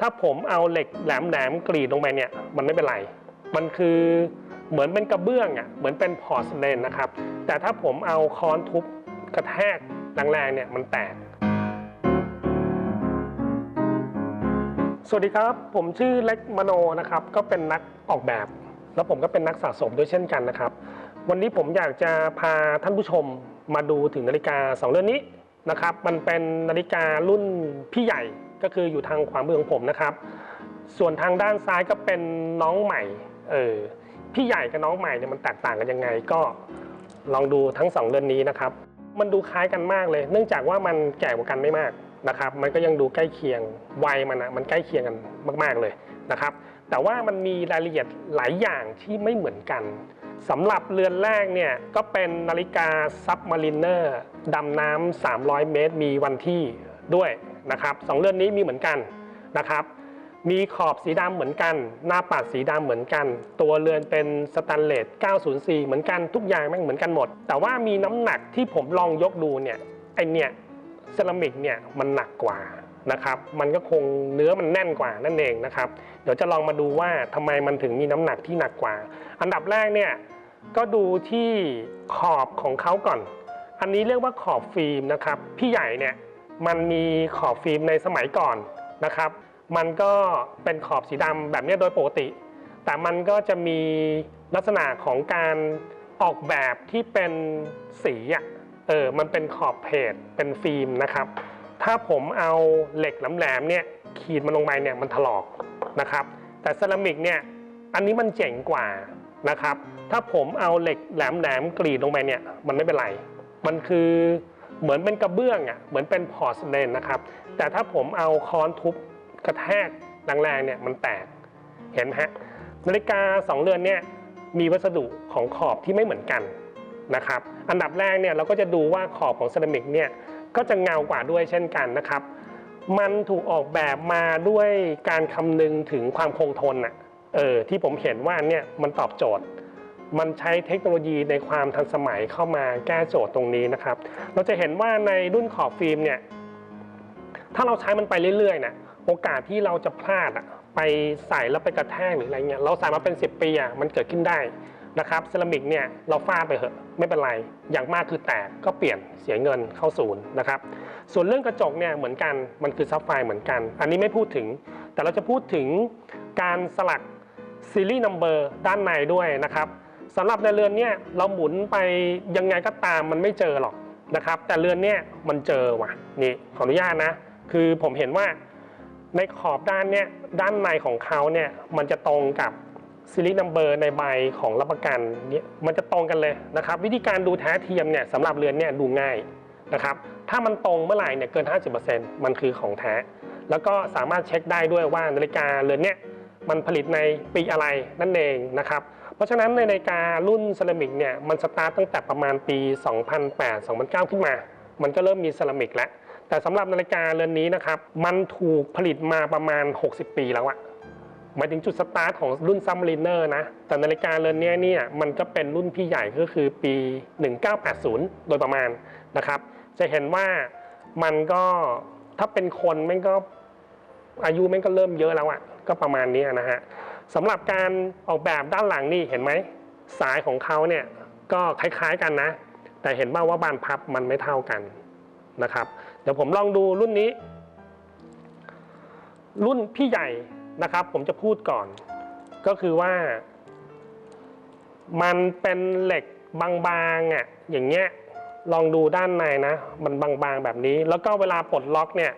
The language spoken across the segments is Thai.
ถ้าผมเอาเหล็กแหลมกรีดลงไปเนี่ยมันไม่เป็นไรมันคือเหมือนเป็นกระเบื้องเหมือนเป็นพอร์สเลนนะครับแต่ถ้าผมเอาค้อนทุบกระแทกแรงๆเนี่ยมันแตกสวัสดีครับผมชื่อเล็กมโนนะครับก็เป็นนักออกแบบแล้วผมก็เป็นนักสะสมด้วยเช่นกันนะครับวันนี้ผมอยากจะพาท่านผู้ชมมาดูถึงนาฬิกา2เรือนนี้นะครับมันเป็นนาฬิการุ่นพี่ใหญ่ก็คืออยู่ทางขวามือของผมนะครับส่วนทางด้านซ้ายก็เป็นน้องใหม่พี่ใหญ่กับน้องใหม่เนี่ยมันแตกต่างกันยังไงก็ลองดูทั้ง2เรือนนี้นะครับมันดูคล้ายกันมากเลยเนื่องจากว่ามันแก่กว่ากันไม่มากนะครับมันก็ยังดูใกล้เคียงวัยมันใกล้เคียงกันมากๆเลยนะครับแต่ว่ามันมีรายละเอียดหลายอย่างที่ไม่เหมือนกันสำหรับเรือนแรกเนี่ยก็เป็นนาฬิกาซับมารีเนอร์ดำน้ำ300 เมตรมีวันที่ด้วยนะครับ2เรือนนี้มีเหมือนกันนะครับมีขอบสีดำเหมือนกันหน้าปัดสีดำเหมือนกันตัวเรือนเป็นสแตนเลส904เหมือนกันทุกอย่างแม่งเหมือนกันหมดแต่ว่ามีน้ำหนักที่ผมลองยกดูเนี่ยไอเนี่ยเซรามิกเนี่ยมันหนักกว่านะครับมันก็คงเนื้อมันแน่นกว่านั่นเองนะครับเดี๋ยวจะลองมาดูว่าทำไมมันถึงมีน้ำหนักที่หนักกว่าอันดับแรกเนี่ยก็ดูที่ขอบของเขาก่อนอันนี้เรียกว่าขอบฟิล์มนะครับพี่ใหญ่เนี่ยมันมีขอบฟิล์มในสมัยก่อนนะครับมันก็เป็นขอบสีดำแบบนี้โดยปกติแต่มันก็จะมีลักษณะของการออกแบบที่เป็นสีมันเป็นขอบเพจเป็นฟิล์มนะครับถ้าผมเอาเหล็กแหลมๆเนี่ยขีดมันลงไปเนี่ยมันถลอกนะครับแต่เซรามิกเนี่ยอันนี้มันเจ๋งกว่านะครับถ้าผมเอาเหล็กแหลมๆกรีดลงไปเนี่ยมันไม่เป็นไรมันคือเหมือนเป็นกระเบื้องเหมือนเป็นพอร์สเลนนะครับแต่ถ้าผมเอาค้อนทุบกระแทกแรงๆเนี่ยมันแตกเห็นไหมฮะนาฬิกา2เรือนเนี่ยมีวัสดุของขอบที่ไม่เหมือนกันนะครับอันดับแรกเนี่ยเราก็จะดูว่าขอบของเซรามิกเนี่ยก็จะเงากว่าด้วยเช่นกันนะครับมันถูกออกแบบมาด้วยการคำนึงถึงความคงทนที่ผมเห็นว่าเนี่ยมันตอบโจทย์มันใช้เทคโนโลยีในความทันสมัยเข้ามาแก้โจทย์ตรงนี้นะครับเราจะเห็นว่าในรุ่นขอบฟิล์มเนี่ยถ้าเราใช้มันไปเรื่อยๆเนี่ยโอกาสที่เราจะพลาดไปใส่แล้วไปกระแทกหรืออะไรเงี้ยเราใส่มาเป็น10 ปีมันเกิดขึ้นได้นะครับเซรามิกเนี่ยเราฟาดไปเหอะไม่เป็นไรอย่างมากคือแตกก็เปลี่ยนเสียเงินเข้าศูนย์นะครับส่วนเรื่องกระจกเนี่ยเหมือนกันมันคือซับไฟร์เหมือนกันอันนี้ไม่พูดถึงแต่เราจะพูดถึงการสลักซีรีส์นัมเบอร์ด้านในด้วยนะครับสำหรับในเรือนเนี่ยเราหมุนไปยังไงก็ตามมันไม่เจอหรอกนะครับแต่เรือนเนี่ยมันเจอว่ะนี่ขออนุญาตนะคือผมเห็นว่าในขอบด้านเนี่ยด้านในของเขาเนี่ยมันจะตรงกับซีรีส์นัมเบอร์ในใบของรับประกันเนี่ยมันจะตรงกันเลยนะครับวิธีการดูแท้เทียมเนี่ยสำหรับเรือนเนี่ยดูง่ายนะครับถ้ามันตรงเมื่อไหร่เนี่ยเกิน 50% มันคือของแท้แล้วก็สามารถเช็คได้ด้วยว่านาฬิกาเรือนเนี่ยมันผลิตในปีอะไรนั่นเองนะครับเพราะฉะนั้นในนาฬิการุ่นเซรามิกเนี่ยมันสตาร์ตตั้งแต่ประมาณปี 2008-2009 ขึ้นมามันก็เริ่มมีเซรามิกแล้วแต่สำหรับนาฬิกาเรือนนี้นะครับมันถูกผลิตมาประมาณ60 ปีแล้วหมายถึงจุดสตาร์ทของรุ่นซับมารีเนอร์นะแต่นาฬิกาเรือนนี้เนี่ยมันก็เป็นรุ่นพี่ใหญ่ก็คือปี1980โดยประมาณนะครับจะเห็นว่ามันก็ถ้าเป็นคนมันก็อายุมันก็เริ่มเยอะแล้วก็ประมาณนี้นะฮะสำหรับการออกแบบด้านหลังนี่เห็นไหมสายของเขาเนี่ยก็คล้ายๆกันนะแต่เห็นว่าบานพับมันไม่เท่ากันนะครับเดี๋ยวผมลองดูรุ่นนี้รุ่นพี่ใหญ่นะครับผมจะพูดก่อนก็คือว่ามันเป็นเหล็กบางๆอย่างเงี้ยลองดูด้านในนะมันบางๆแบบนี้แล้วก็เวลาปลดล็อกเนี่ย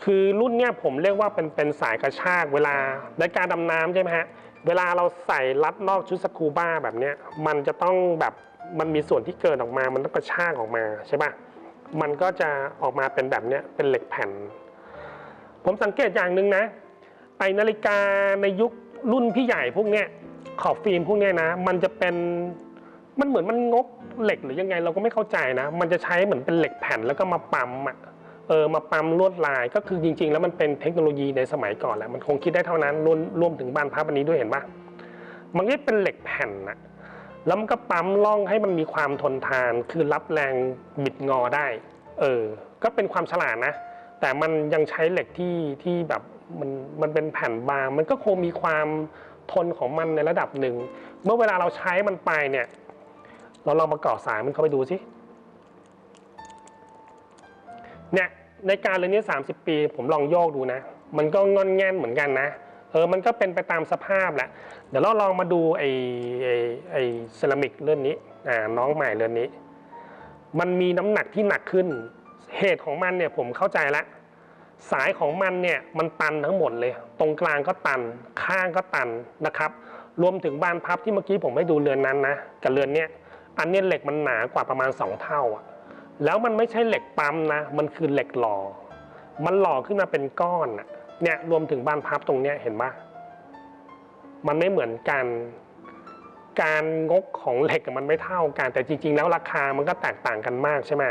คือรุ่นเนี้ยผมเรียกว่าเป็นสายกระชากเวลาในการดำน้ำใช่ไหมฮะเวลาเราใส่รัดนอกชุดสกูบ้าแบบเนี้ยมันจะต้องแบบมันมีส่วนที่เกินออกมามันต้องกระชากออกมาใช่ปะมันก็จะออกมาเป็นแบบเนี้ยเป็นเหล็กแผ่นผมสังเกตอย่างหนึ่งนะไอนาฬิกาในยุครุ่นพี่ใหญ่พวกเนี้ยขอบฟิล์มพวกเนี้ยนะมันจะเป็นมันเหมือนมันงกเหล็กหรือยังไงเราก็ไม่เข้าใจนะมันจะใช้เหมือนเป็นเหล็กแผ่นแล้วก็มาปั๊มมาปั๊มลวดลายก็คือจริงๆแล้วมันเป็นเทคโนโลยีในสมัยก่อนแหละมันคงคิดได้เท่านั้นรวมถึงบานพับอันนี้ด้วยเห็นปะมันก็เป็นเหล็กแผ่นแล้วมันก็ปั๊มล่องให้มันมีความทนทานคือรับแรงบิดงอได้ก็เป็นความฉลาดนะแต่มันยังใช้เหล็กที่แบบ มันมันเป็นแผ่นบางมันก็คงมีความทนของมันในระดับหนึ่งเมื่อเวลาเราใช้มันไปเนี่ยเราลองมาเกาะสายมันเข้าไปดูสิเนี่ยในการเรียนนี้30 ปีผมลองโยกดูนะมันก็งอนแง่นเหมือนกันนะมันก็เป็นไปตามสภาพแหละเดี๋ยวเราลองมาดูไอเซรามิกเรือนนี้น้องใหม่เรือนนี้มันมีน้ำหนักที่หนักขึ้นเหตุของมันเนี่ยผมเข้าใจแล้วสายของมันเนี่ยมันตันทั้งหมดเลยตรงกลางก็ตันข้างก็ตันนะครับรวมถึงบานพับที่เมื่อกี้ผมให้ดูเรือนนั้นนะกับเรือนเนี้ยอันนี้เหล็กมันหนากว่าประมาณ2 เท่าอ่ะแล้วมันไม่ใช่เหล็กปั๊มนะมันคือเหล็กหล่อมันหล่อขึ้นมาเป็นก้อนอ่ะเนี่ยรวมถึงบานพับตรงเนี้ยเห็นปะมันไม่เหมือนกันการงกของเหล็กมันไม่เท่ากันแต่จริงๆแล้วราคามันก็แตกต่างกันมากใช่ไหม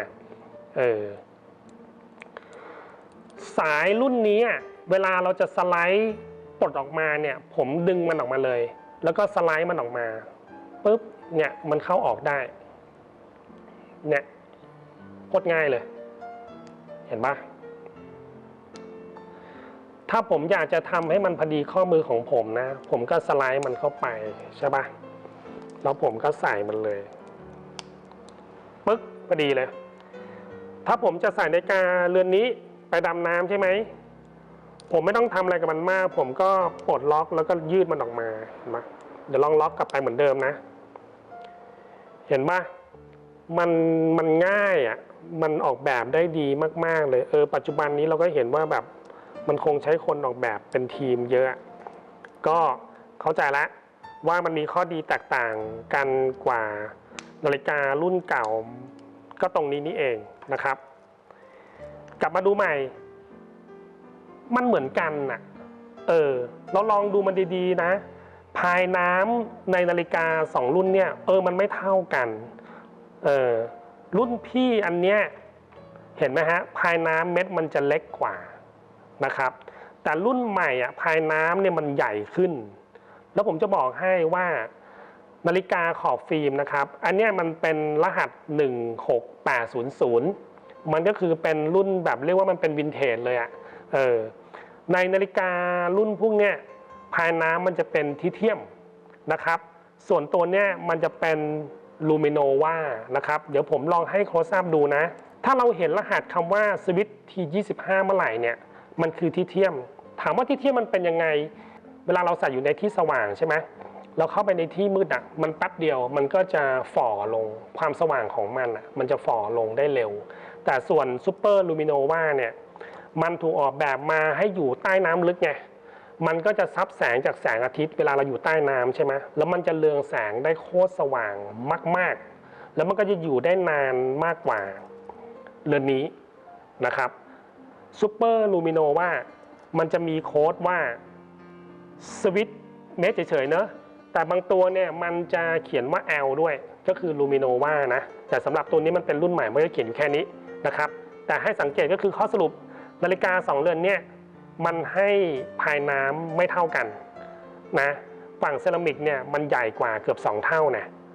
สายรุ่นนี้เวลาเราจะสไลด์ปลดออกมาเนี่ยผมดึงมันออกมาเลยแล้วก็สไลด์มันออกมาปุ๊บเนี่ยมันเข้าออกได้เนี่ยโคตรง่ายเลยเห็นปะถ้าผมอยากจะทำให้มันพอดีข้อมือของผมนะผมก็สไลด์มันเข้าไปใช่ปะแล้วผมก็ใส่มันเลยปึ๊กพอดีเลยถ้าผมจะใส่นาฬิกาเรือนนี้ไปดำน้ำใช่ไหมผมไม่ต้องทำอะไรกับมันมากผมก็ปลดล็อกแล้วก็ยืดมันออกมาเดี๋ยวลองล็อกกลับไปเหมือนเดิมนะเห็นปะมันง่ายมันออกแบบได้ดีมากๆเลยปัจจุบันนี้เราก็เห็นว่าแบบมันคงใช้คนออกแบบเป็นทีมเยอะก็เข้าใจแล้วว่ามันมีข้อดีแตกต่างกันกว่านาฬิการุ่นเก่าก็ตรงนี้นี่เองนะครับกลับมาดูใหม่มันเหมือนกันเราลองดูมันดีๆนะพายน้ำในนาฬิกา2 รุ่นเนี่ยมันไม่เท่ากันรุ่นพี่อันเนี้ยเห็นไหมฮะพายน้ำเม็ดมันจะเล็กกว่านะครับแต่รุ่นใหม่พายน้ำเนี่ยมันใหญ่ขึ้นแล้วผมจะบอกให้ว่านาฬิกาขอบฟิล์มนะครับอันเนี้ยมันเป็นรหัส16800มันก็คือเป็นรุ่นแบบเรียกว่ามันเป็นวินเทจเลยในนาฬิการุ่นพวกเนี้ยพายน้ำมันจะเป็นทิเทียมนะครับส่วนตัวเนี้ยมันจะเป็นลูมิโนวานะครับเดี๋ยวผมลองให้โคสอัพดูนะถ้าเราเห็นรหัสคำว่าสวิต T25 เมื่อไหร่เนี่ยมันคือทิเทียมถามว่าทิเทียมมันเป็นยังไงเวลาเราใส่อยู่ในที่สว่างใช่ไหมเราเข้าไปในที่มืดมันแป๊บเดียวมันก็จะฝ่อลงความสว่างของมันจะฝ่อลงได้เร็วแต่ส่วนซูเปอร์ลูมิโนวาเนี่ยมันถูกออกแบบมาให้อยู่ใต้น้ำลึกไงมันก็จะซับแสงจากแสงอาทิตย์เวลาเราอยู่ใต้น้ำใช่ไหมแล้วมันจะเรืองแสงได้โคตรสว่างมากๆแล้วมันก็จะอยู่ได้นานมากกว่าเรือนนี้นะครับซูเปอร์ลูมิโนวามันจะมีโค้ดว่าสวิตเมตรเฉยๆเนอะแต่บางตัวเนี่ยมันจะเขียนว่า L ด้วยก็คือลูมิโนวานะแต่สำหรับตัวนี้มันเป็นรุ่นใหม่ไม่ได้เขียนอยู่แค่นี้นะครับแต่ให้สังเกตก็คือข้อสรุปนาฬิกา2 เรือนเนี่ยมันให้พายน้ำไม่เท่ากันนะฝั่งเซรามิกเนี่ยมันใหญ่กว่าเกือบ2 เท่า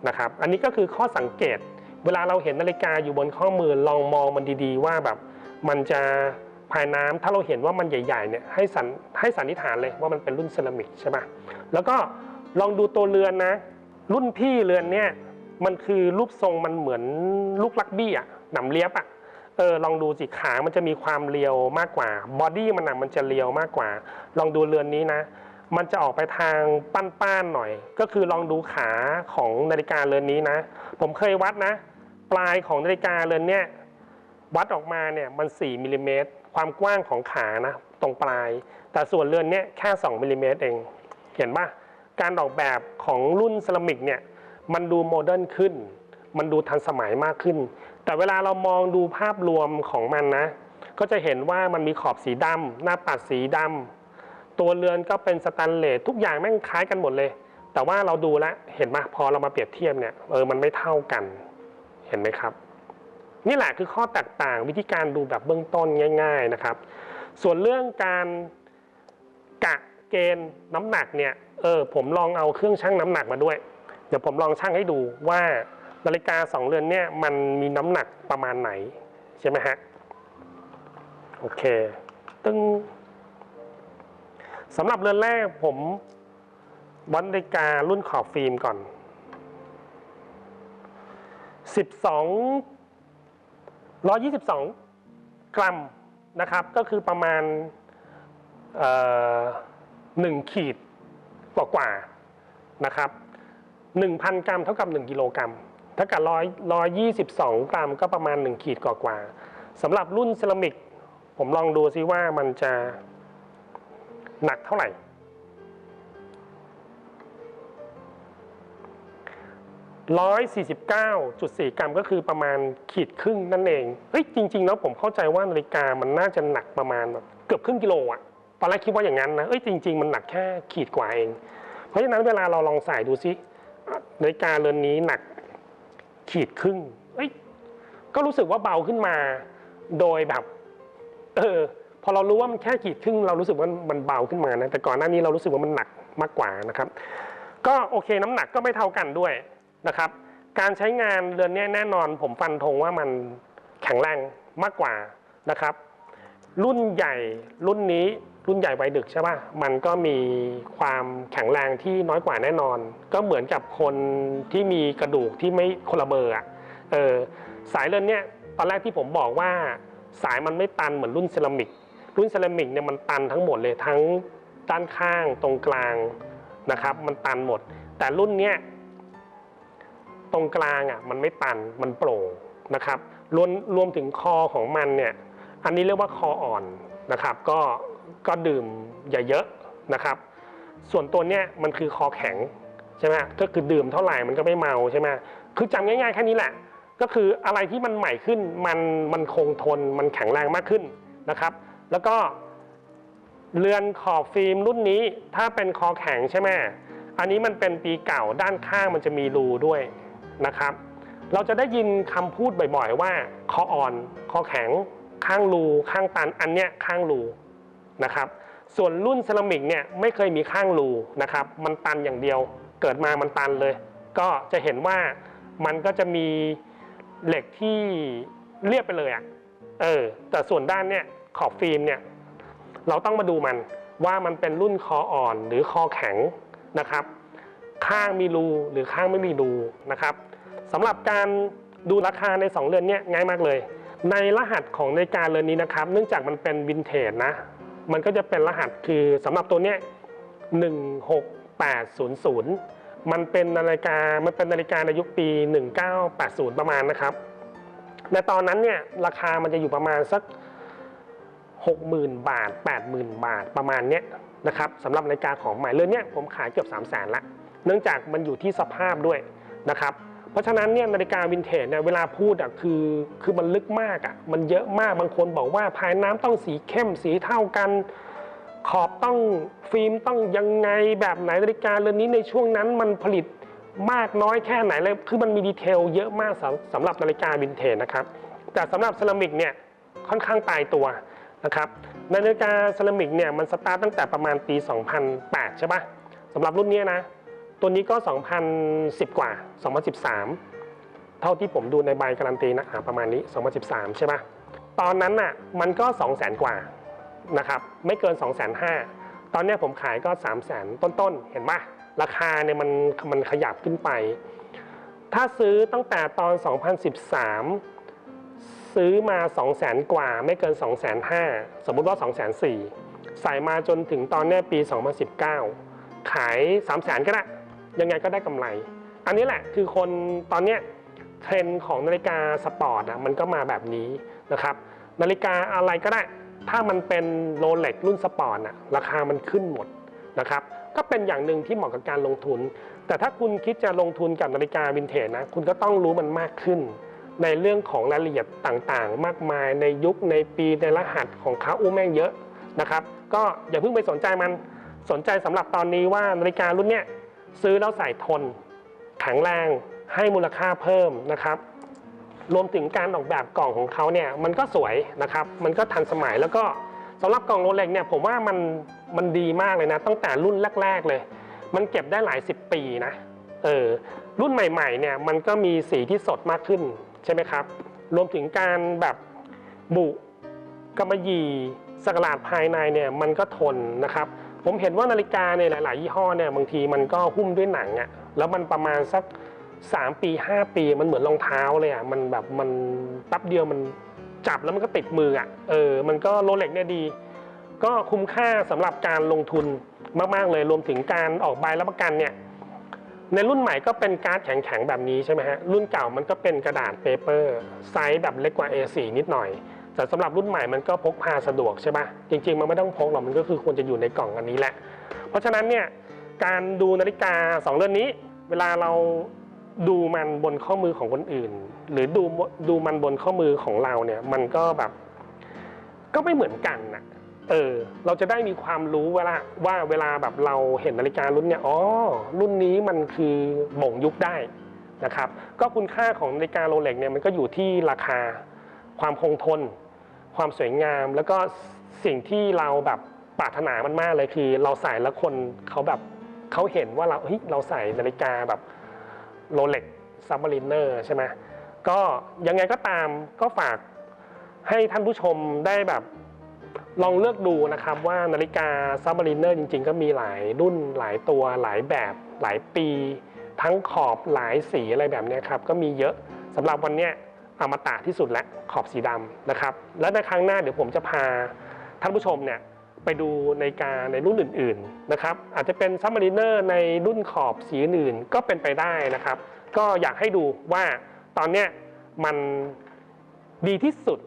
นะครับอันนี้ก็คือข้อสังเกตเวลาเราเห็นนาฬิกาอยู่บนข้อมือลองมองมันดีๆว่าแบบมันจะพายน้ำถ้าเราเห็นว่ามันใหญ่ๆเนี่ยให้สันนิษฐานเลยว่ามันเป็นรุ่นเซรามิกใช่ปะแล้วก็ลองดูตัวเรือนนะรุ่นพี่เรือนเนี่ยมันคือรูปทรงมันเหมือนลูกลักบี้หนำเลียบลองดูสิขามันจะมีความเรียวมากกว่าบอดี้มันจะเรียวมากกว่าลองดูเรือนนี้นะมันจะออกไปทางป้านๆหน่อยก็คือลองดูขาของนาฬิกาเรือนนี้นะผมเคยวัดนะปลายของนาฬิกาเรือนเนี้ยวัดออกมาเนี่ยมัน4 มิลลิเมตรความกว้างของขานะตรงปลายแต่ส่วนเรือนเนี้ยแค่2 มิลลิเมตรเองเห็นปะการออกแบบของรุ่นเซรามิกเนี่ยมันดูโมเดิร์นขึ้นมันดูทันสมัยมากขึ้นแต่เวลาเรามองดูภาพรวมของมันนะก็จะเห็นว่ามันมีขอบสีดำหน้าปัดสีดำตัวเรือนก็เป็นสแตนเลสทุกอย่างแม่งคล้ายกันหมดเลยแต่ว่าเราดูแล้วเห็นไหมพอเรามาเปรียบเทียบเนี่ยมันไม่เท่ากันเห็นไหมครับนี่แหละคือข้อแตกต่างวิธีการดูแบบเบื้องต้นง่ายๆนะครับส่วนเรื่องการกะเกณฑ์น้ำหนักเนี่ยผมลองเอาเครื่องชั่งน้ำหนักมาด้วยเดี๋ยวผมลองชั่งให้ดูว่านาฬิกา2 เรือนเนี่ยมันมีน้ำหนักประมาณไหน ใช่ไหมฮะโอเคตึ้ง สำหรับเรือนแรกผมวัดนาฬิการุ่นขอบฟิล์มก่อน122 กรัมนะครับก็คือประมาณ1 ขีดกว่านะครับ 1,000 กรัมเท่ากับ1 กิโลกรัมถ้ากับ122 กรัมก็ประมาณ1 ขีดกว่าสำหรับรุ่นเซรามิกผมลองดูซิว่ามันจะหนักเท่าไหร่149.4 กรัมก็คือประมาณขีดครึ่งนั่นเองเฮ้ยจริงๆแล้วผมเข้าใจว่านาฬิกามันน่าจะหนักประมาณแบบเกือบครึ่งกิโลอะตอนแรกคิดว่าอย่างนั้นนะเอ้ยจริงๆมันหนักแค่ขีดกว่าเองเพราะฉะนั้นเวลาเราลองใส่ดูซินาฬิกาเรือนนี้หนักขีดครึ่งเอ้ยก็รู้สึกว่าเบาขึ้นมาโดยแบบพอเรารู้ว่ามันแค่ขีดครึ่งเรารู้สึกว่ามันเบาขึ้นมานะแต่ก่อนหน้านี้เรารู้สึกว่ามันหนักมากกว่านะครับก็โอเคน้ำหนักก็ไม่เท่ากันด้วยนะครับการใช้งานเรือนนี้แน่นอนผมฟันธงว่ามันแข็งแรงมากกว่านะครับรุ่นใหญ่รุ่นนี้รุ่นใหญ่วัยดึกใช่ป่ะมันก็มีความแข็งแรงที่น้อยกว่าแน่นอนก็เหมือนกับคนที่มีกระดูกที่ไม่คนละเบอร์สายเรือนเนี้ยตอนแรกที่ผมบอกว่าสายมันไม่ตันเหมือนรุ่นเซรามิกเนี่ยมันตันทั้งหมดเลยทั้งด้านข้างตรงกลางนะครับมันตันหมดแต่รุ่นเนี้ยตรงกลางมันไม่ตันมันโปร่งนะครับรวมถึงคอของมันเนี่ยอันนี้เรียกว่าคออ่อนนะครับก็ดื่มอย่าเยอะนะครับส่วนตัวเนี้ยมันคือคอแข็งใช่ไหมก็คือดื่มเท่าไหร่มันก็ไม่เมาใช่ไหมคือจำง่ายๆแค่นี้แหละก็คืออะไรที่มันใหม่ขึ้นมันคงทนมันแข็งแรงมากขึ้นนะครับแล้วก็เรือนขอบฟิล์มรุ่นนี้ถ้าเป็นคอแข็งใช่ไหมอันนี้มันเป็นปีเก่าด้านข้างมันจะมีรูด้วยนะครับเราจะได้ยินคำพูดบ่อยๆว่าคออ่อนคอแข็งข้างรูข้างตันอันเนี้ยข้างรูนะครับส่วนรุ่นเซรามิกเนี่ยไม่เคยมีข้างรูนะครับมันตันอย่างเดียวเกิดมามันตันเลยก็จะเห็นว่ามันก็จะมีเหล็กที่เรียบไปเลยแต่ส่วนด้านเนี่ยขอบฟิล์มเนี่ยเราต้องมาดูมันว่ามันเป็นรุ่นคออ่อนหรือคอแข็งนะครับข้างมีรูหรือข้างไม่มีรูนะครับสำหรับการดูราคาใน2เรือนนี้ง่ายมากเลยในรหัสของนาฬิกาเรือนนี้นะครับเนื่องจากมันเป็นวินเทจนะมันก็จะเป็นรหัสคือสำหรับตัวเนี้ย16800มันเป็นนาฬิกาในยุคปี1980ประมาณนะครับในตอนนั้นเนี่ยราคามันจะอยู่ประมาณสัก60,000 บาท 80,000 บาทประมาณเนี้ยนะครับสำหรับนาฬิกาของใหม่เรือนเนี้ยผมขายเกือบ300,000ละเนื่องจากมันอยู่ที่สภาพด้วยนะครับเพราะฉะนั้นเนี่ยนาฬิกาวินเทจเนี่ยเวลาพูดคือมันลึกมากมันเยอะมากบางคนบอกว่าภายน้ำต้องสีเข้มสีเท่ากันขอบต้องฟิล์มต้องยังไงแบบไหนนาฬิกาเรือนนี้ในช่วงนั้นมันผลิตมากน้อยแค่ไหนเลยคือมันมีดีเทลเยอะมากสำหรับนาฬิกาวินเทจนะครับแต่สำหรับเซรามิกเนี่ยค่อนข้างตายตัวนะครับนาฬิกาเซรามิกเนี่ยมันสตาร์ตตั้งแต่ประมาณปี2008ใช่ปะสำหรับรุ่นนี้นะตัวนี้ก็2010กว่า2013เท่าที่ผมดูในใบการันตีนะประมาณนี้2013ใช่ปะตอนนั้นน่ะมันก็200,000 กว่านะครับไม่เกิน250,000ตอนนี้ผมขายก็300,000ต้นๆเห็นปะราคาเนี่ยมันขยับขึ้นไปถ้าซื้อตั้งแต่ตอน2013ซื้อมา200,000 กว่าไม่เกิน250,000สมมุติว่า240,000ใส่มาจนถึงตอนนี้ปี2019ขาย300,000ก็ได้ยังไงก็ได้กำไรอันนี้แหละคือคนตอนนี้เทรนด์ของนาฬิกาสปอร์ตมันก็มาแบบนี้นะครับนาฬิกาอะไรก็ได้ถ้ามันเป็นโรเล็กรุ่นสปอร์ตราคามันขึ้นหมดนะครับก็เป็นอย่างหนึ่งที่เหมาะกับการลงทุนแต่ถ้าคุณคิดจะลงทุนกับนาฬิกาวินเทจนะคุณก็ต้องรู้มันมากขึ้นในเรื่องของรายละเอียดต่างๆมากมายในยุคในปีในรหัสของเขาแม่งเยอะนะครับก็อย่าเพิ่งไปสนใจมันสนใจสำหรับตอนนี้ว่านาฬิการุ่นเนี้ยซื้อแล้วใส่ทนแข็งแรงให้มูลค่าเพิ่มนะครับรวมถึงการออกแบบกล่องของเขาเนี่ยมันก็สวยนะครับมันก็ทันสมัยแล้วก็สำหรับกล่องโรเล็กเนี่ยผมว่ามันดีมากเลยนะตั้งแต่รุ่นแรกๆเลยมันเก็บได้หลาย10 ปีนะรุ่นใหม่ๆเนี่ยมันก็มีสีที่สดมากขึ้นใช่ไหมครับรวมถึงการแบบบุกำมะหยี่สกหลาดภายในเนี่ยมันก็ทนนะครับ ผมเห็นว่านาฬิกาในหลายๆยี่ห้อเนี่ยบางทีมันก็หุ้มด้วยหนังอะแล้วมันประมาณสัก3 ปี5 ปีมันเหมือนรองเท้าเลยอะมันแบบมันแป๊บเดียวมันจับแล้วมันก็ติดมืออะมันก็โรเล็กเนี่ยดีก็คุ้มค่าสำหรับการลงทุนมากๆเลยรวมถึงการออกใบรับประกันเนี่ยในรุ่นใหม่ก็เป็นการ์ดแข็งๆแบบนี้ใช่ไหมฮะรุ่นเก่ามันก็เป็นกระดาษเปเปอร์ไซส์แบบเล็กกว่า A4 นิดหน่อยแต่สำหรับรุ่นใหม่มันก็พกพาสะดวกใช่ปะจริงๆมันไม่ต้องพกหรอกมันก็คือควรจะอยู่ในกล่องอันนี้แหละเพราะฉะนั้นเนี่ยการดูนาฬิกา2เรือนนี้เวลาเราดูมันบนข้อมือของคนอื่นหรือดูมันบนข้อมือของเราเนี่ยมันก็แบบก็ไม่เหมือนกันนะเราจะได้มีความรู้ว่าเวลาแบบเราเห็นนาฬิการุ่นเนี่ยอ๋อรุ่นนี้มันคือบ่งยุคได้นะครับก็คุณค่าของนาฬิกาโรเล็กเนี่ยมันก็อยู่ที่ราคาความคงทนความสวยงามแล้วก็สิ่งที่เราแบบปรารถนามันมากเลยคือเราใส่แล้วคนเขาแบบเขาเห็นว่าเราใส่นาฬิกาแบบโรเล็กซับมารีเนอร์ใช่ไหมก็ยังไงก็ตามก็ฝากให้ท่านผู้ชมได้แบบลองเลือกดูนะครับว่านาฬิกาซับมารีเนอร์จริงๆก็มีหลายรุ่นหลายตัวหลายแบบหลายปีทั้งขอบหลายสีอะไรแบบนี้ครับก็มีเยอะสำหรับวันนี้อมตะที่สุดและขอบสีดำนะครับและในครั้งหน้าเดี๋ยวผมจะพาท่านผู้ชมเนี่ยไปดูนาฬิกาในรุ่นอื่นๆนะครับอาจจะเป็นซับมารีเนอร์ในรุ่นขอบสีอื่นก็เป็นไปได้นะครับก็อยากให้ดูว่าตอนนี้มันดีที่สุด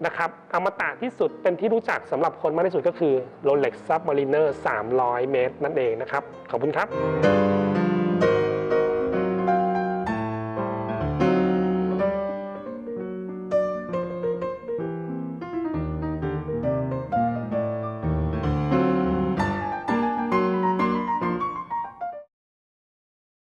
นะครับอมตะที่สุดเป็นที่รู้จักสำหรับคนมากที่สุดก็คือ Rolex Submariner 300 เมตรนั่นเองนะครับขอบคุณครับ